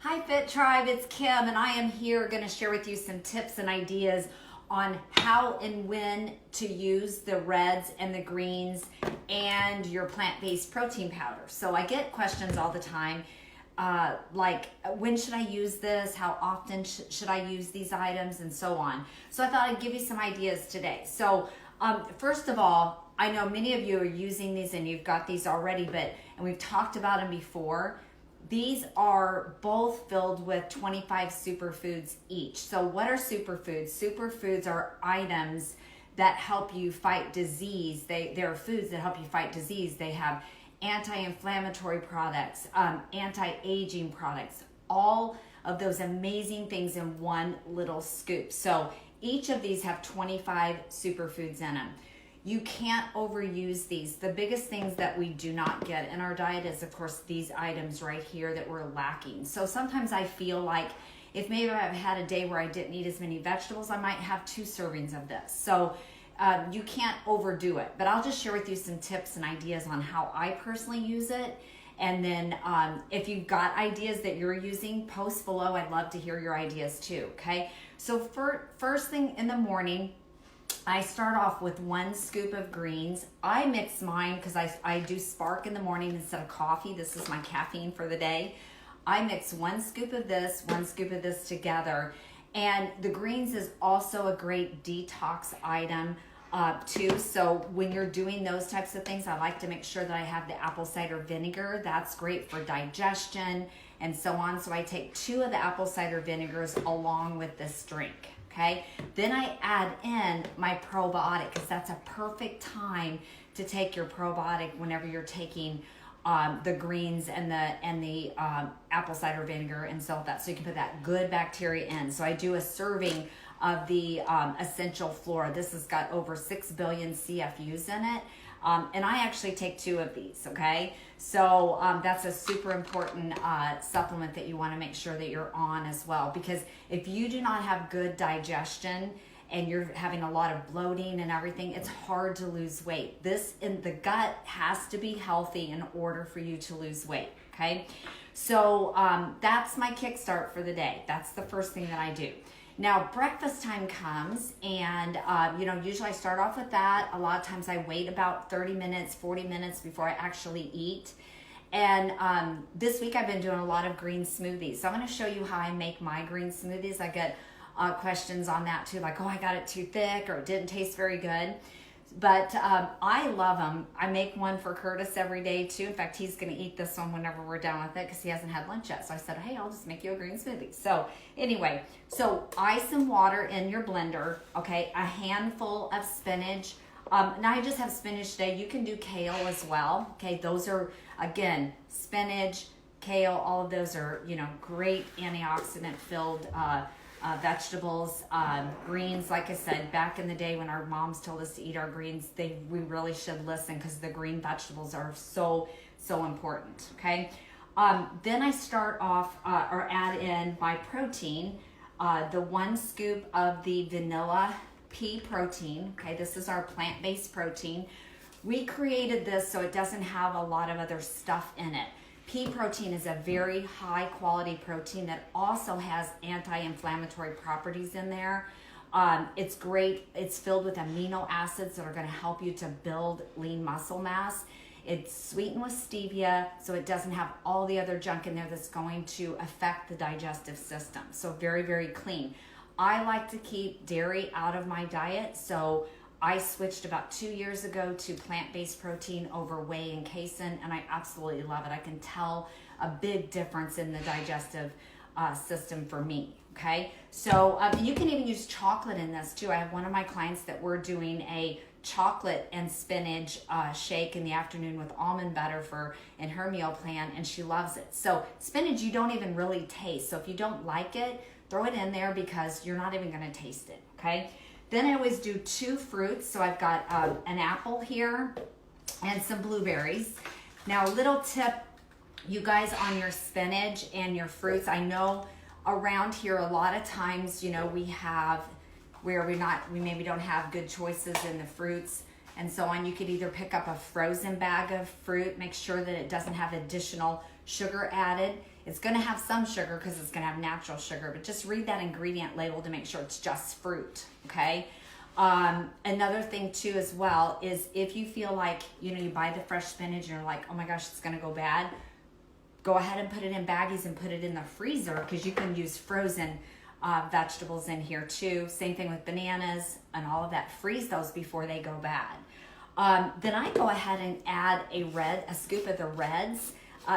Hi Fit Tribe, it's Kim and I am here going to share with you some tips and ideas on how and when to use the reds and the greens and your plant-based protein powder. So I get questions all the time like when should I use this, how often should I use these items, and so on. So I thought I'd give you some ideas today. So first of all, I know many of you are using these and you've got these already, and we've talked about them before. These are both filled with 25 superfoods each. So what are superfoods? Superfoods are items that help you fight disease. They're foods that help you fight disease. They have anti-inflammatory products, anti-aging products, all of those amazing things in one little scoop. So each of these have 25 superfoods in them. You can't overuse these. The biggest things that we do not get in our diet is, of course, these items right here that we're lacking. So sometimes I feel like if maybe I've had a day where I didn't eat as many vegetables, I might have 2 servings of this. So you can't overdo it. But I'll just share with you some tips and ideas on how I personally use it. And then if you've got ideas that you're using, post below. I'd love to hear your ideas too, okay? So first thing in the morning, I start off with 1 scoop of greens. I mix mine because I do Spark in the morning instead of coffee. This is my caffeine for the day. I mix 1 scoop of this, 1 scoop of this together. And the greens is also a great detox item too. So when you're doing those types of things, I like to make sure that I have the apple cider vinegar. That's great for digestion and so on. So I take 2 of the apple cider vinegars along with this drink. Okay, then I add in my probiotic because that's a perfect time to take your probiotic whenever you're taking the greens and the apple cider vinegar and so that, so you can put that good bacteria in. So I do a serving of the essential flora. This has got over 6 billion CFUs in it. And I actually take 2 of these, okay? So that's a super important supplement that you want to make sure that you're on as well, because if you do not have good digestion and you're having a lot of bloating and everything, it's hard to lose weight. This in the gut has to be healthy in order for you to lose weight, okay? So that's my kickstart for the day. That's the first thing that I do. Now breakfast time comes and usually I start off with that. A lot of times I wait about 30 minutes, 40 minutes before I actually eat. And this week I've been doing a lot of green smoothies. So I'm going to show you how I make my green smoothies. I get questions on that too, like, oh, I got it too thick or it didn't taste very good. But I love them. I make one for Curtis every day too. In fact, he's going to eat this one whenever we're done with it because he hasn't had lunch yet. So I said, hey, I'll just make you a green smoothie. So anyway, so ice and water in your blender, okay, a handful of spinach. Now I just have spinach today. You can do kale as well, okay? Those are, again, spinach, kale, all of those are, great antioxidant filled vegetables. Greens, like I said, back in the day when our moms told us to eat our greens, we really should listen because the green vegetables are so important, okay? Then I start off or add in my protein, the 1 scoop of the vanilla pea protein, okay? This is our plant-based protein. We created this so it doesn't have a lot of other stuff in it. Pea protein is a very high quality protein that also has anti-inflammatory properties in there. It's great. It's filled with amino acids that are going to help you to build lean muscle mass. It's sweetened with stevia, so it doesn't have all the other junk in there that's going to affect the digestive system. So very, very clean. I like to keep dairy out of my diet, so I switched about 2 years ago to plant-based protein over whey and casein, and I absolutely love it. I can tell a big difference in the digestive system for me, okay? So you can even use chocolate in this too. I have one of my clients that we're doing a chocolate and spinach shake in the afternoon with almond butter in her meal plan, and she loves it. So spinach you don't even really taste. So if you don't like it, throw it in there because you're not even going to taste it, okay? Then I always do 2 fruits. So I've got an apple here and some blueberries. Now, a little tip, you guys, on your spinach and your fruits. I know around here a lot of times, we have where we maybe don't have good choices in the fruits and so on. You could either pick up a frozen bag of fruit, make sure that it doesn't have additional sugar added. It's going to have some sugar because it's going to have natural sugar, but just read that ingredient label to make sure it's just fruit, okay? Another thing too as well is if you feel like, you buy the fresh spinach and you're like, oh my gosh, it's going to go bad, go ahead and put it in baggies and put it in the freezer, because you can use frozen vegetables in here too. Same thing with bananas and all of that. Freeze those before they go bad. Then I go ahead and add a scoop of the reds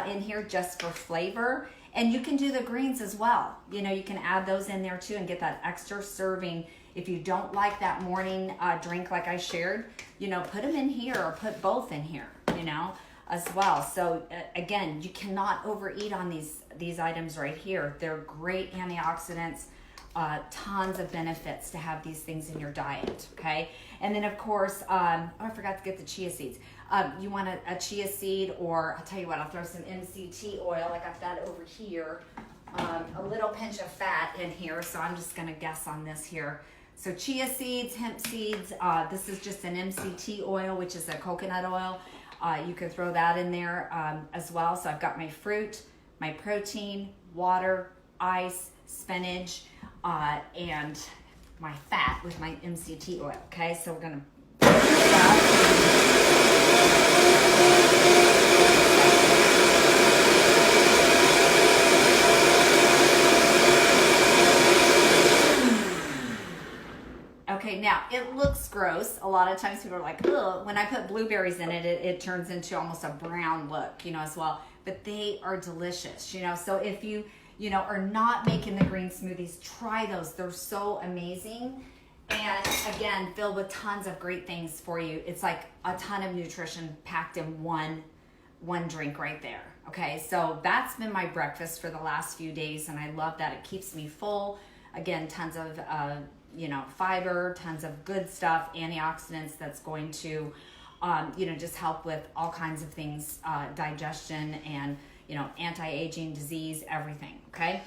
in here just for flavor. And you can do the greens as well. You can add those in there too and get that extra serving. If you don't like that morning drink like I shared, put them in here or put both in here, as well. So again, you cannot overeat on these items right here. They're great antioxidants, tons of benefits to have these things in your diet, okay? And then of course, I forgot to get the chia seeds. You want a chia seed, or I'll tell you what, I'll throw some MCT oil. I got that over here. A little pinch of fat in here, so I'm just gonna guess on this here. So chia seeds, hemp seeds, this is just an MCT oil, which is a coconut oil. You can throw that in there as well. So I've got my fruit, my protein, water, ice, spinach, and my fat with my MCT oil. Okay, so we're gonna Okay, now it looks gross. A lot of times people are like, ugh. When I put blueberries in it, it turns into almost a brown look, as well. But they are delicious, So if you, are not making the green smoothies, try those. They're so amazing. And again, filled with tons of great things for you. It's like a ton of nutrition packed in one drink right there. Okay, so that's been my breakfast for the last few days, and I love that. It keeps me full. Again, tons of fiber, tons of good stuff, antioxidants that's going to, just help with all kinds of things, digestion and, anti-aging, disease, everything, okay?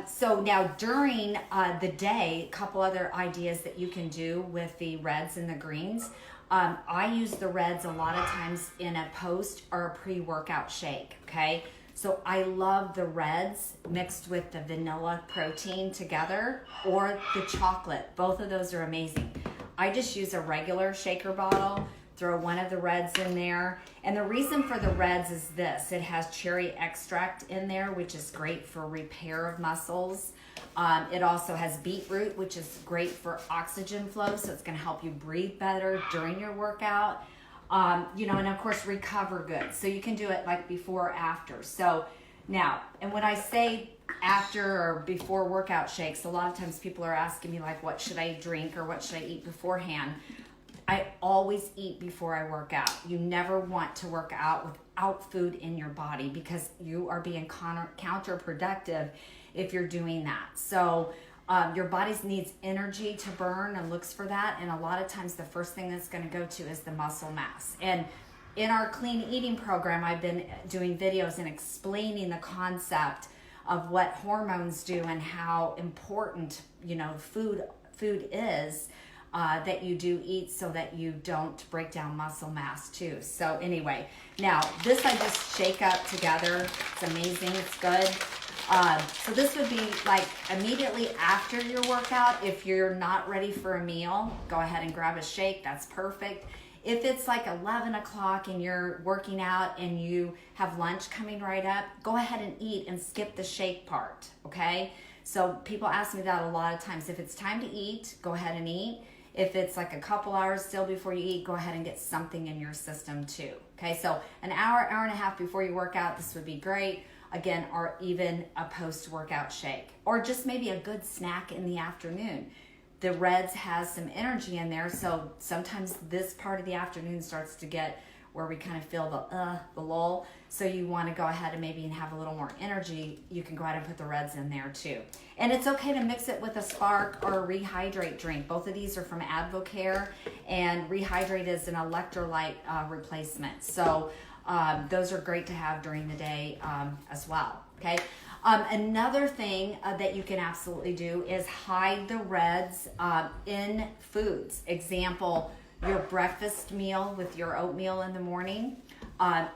So now during the day, a couple other ideas that you can do with the reds and the greens. I use the reds a lot of times in a post or a pre-workout shake, okay? So I love the reds mixed with the vanilla protein together, or the chocolate. Both of those are amazing. I just use a regular shaker bottle, throw one of the reds in there. And the reason for the reds is this: it has cherry extract in there, which is great for repair of muscles. It also has beetroot, which is great for oxygen flow, so it's gonna help you breathe better during your workout. And of course recover good. So you can do it like before or after. So now, and when I say after or before workout shakes, a lot of times people are asking me like, what should I drink or what should I eat beforehand? I always eat before I work out. You never want to work out without food in your body, because you are being counterproductive if you're doing that. So your body needs energy to burn and looks for that. And a lot of times the first thing that's going to go to is the muscle mass. And in our clean eating program, I've been doing videos and explaining the concept of what hormones do and how important, food is that you do eat, so that you don't break down muscle mass too. So anyway, now this I just shake up together. It's amazing. It's good. So this would be like immediately after your workout. If you're not ready for a meal, go ahead and grab a shake. That's perfect. If it's like 11 o'clock and you're working out and you have lunch coming right up, go ahead and eat and skip the shake part, okay? So people ask me that a lot of times. If it's time to eat, go ahead and eat. If it's like a couple hours still before you eat, go ahead and get something in your system too, okay? So an hour and a half before you work out, this would be great. Again, or even a post-workout shake, or just maybe a good snack in the afternoon. The reds has some energy in there, so sometimes this part of the afternoon starts to get where we kind of feel the lull. So you want to go ahead and maybe have a little more energy. You can go ahead and put the reds in there too. And it's okay to mix it with a Spark or a Rehydrate drink. Both of these are from Advocare, and Rehydrate is an electrolyte replacement. So those are great to have during the day as well, okay? Another thing that you can absolutely do is hide the reds in foods. Example, your breakfast meal with your oatmeal in the morning.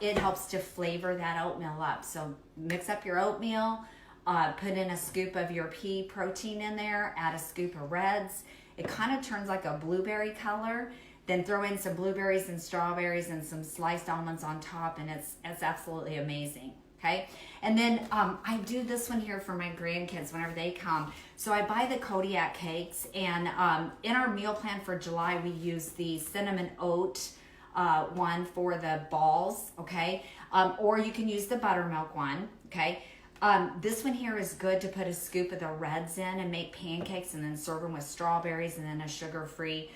it helps to flavor that oatmeal up. So mix up your oatmeal, put in a scoop of your pea protein in there, add a scoop of Reds. It kind of turns like a blueberry color. Then throw in some blueberries and strawberries and some sliced almonds on top, and it's absolutely amazing. Okay, and then I do this one here for my grandkids whenever they come. So I buy the Kodiak cakes, and in our meal plan for July, we use the cinnamon oat one for the balls, okay? Or you can use the buttermilk one, okay? This one here is good to put a scoop of the Reds in and make pancakes and then serve them with strawberries and then a sugar-free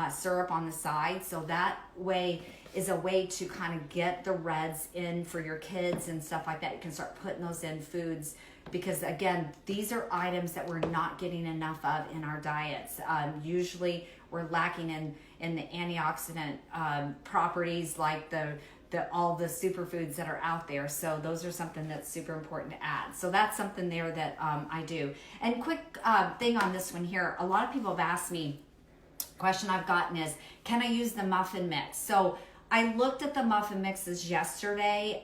syrup on the side. So that way is a way to kind of get the Reds in for your kids and stuff like that. You can start putting those in foods because, again, these are items that we're not getting enough of in our diets. Usually we're lacking in the antioxidant properties like all the superfoods that are out there. So those are something that's super important to add. So that's something there that I do. And quick thing on this one here, a lot of people have asked me, question I've gotten is, can I use the muffin mix? So I looked at the muffin mixes yesterday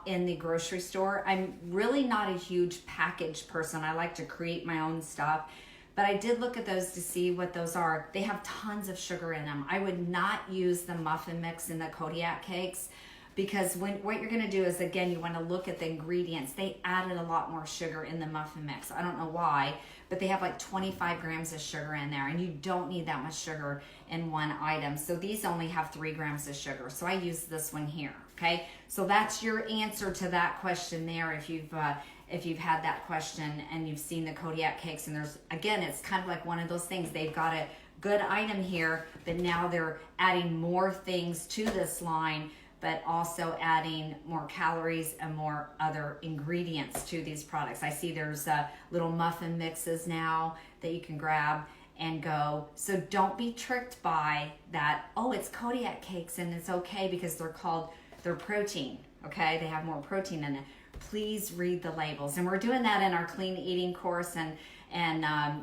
in the grocery store. I'm really not a huge packaged person. I like to create my own stuff. But I did look at those to see what those are. They have tons of sugar in them. I would not use the muffin mix in the Kodiak cakes because what you're going to do is, again, you want to look at the ingredients. They added a lot more sugar in the muffin mix. I don't know why, but they have like 25 grams of sugar in there, and you don't need that much sugar in one item. So these only have 3 grams of sugar. So I use this one here, okay? So that's your answer to that question there if you've had that question and you've seen the Kodiak cakes. And there's, again, it's kind of like one of those things. They've got a good item here, but now they're adding more things to this line, but also adding more calories and more other ingredients to these products. I see there's little muffin mixes now that you can grab and go. So don't be tricked by that, oh, it's Kodiak cakes and it's okay because they're protein, okay? They have more protein in it. Please read the labels. And we're doing that in our clean eating course. And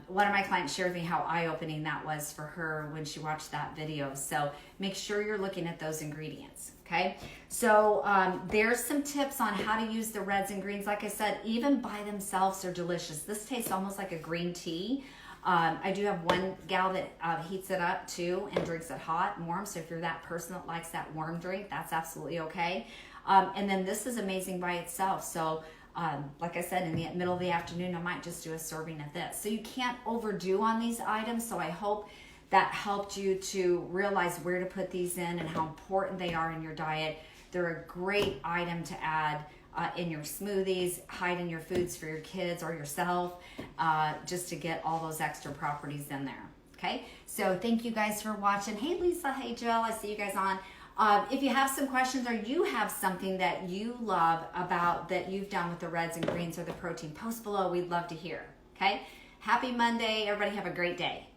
one of my clients shared with me how eye-opening that was for her when she watched that video. So make sure you're looking at those ingredients, okay? So there's some tips on how to use the Reds and greens. Like I said, even by themselves, they're delicious. This tastes almost like a green tea. I do have one gal that heats it up too and drinks it hot and warm. So if you're that person that likes that warm drink, that's absolutely okay. And then this is amazing by itself. So like I said, in the middle of the afternoon, I might just do a serving of this. So you can't overdo on these items. So I hope that helped you to realize where to put these in and how important they are in your diet. They're a great item to add in your smoothies, hide in your foods for your kids or yourself, just to get all those extra properties in there. Okay, so thank you guys for watching. Hey Lisa, hey Jill, I see you guys on. If you have some questions or you have something that you love about that you've done with the Reds and greens or the protein, post below. We'd love to hear. Okay, happy Monday. Everybody have a great day.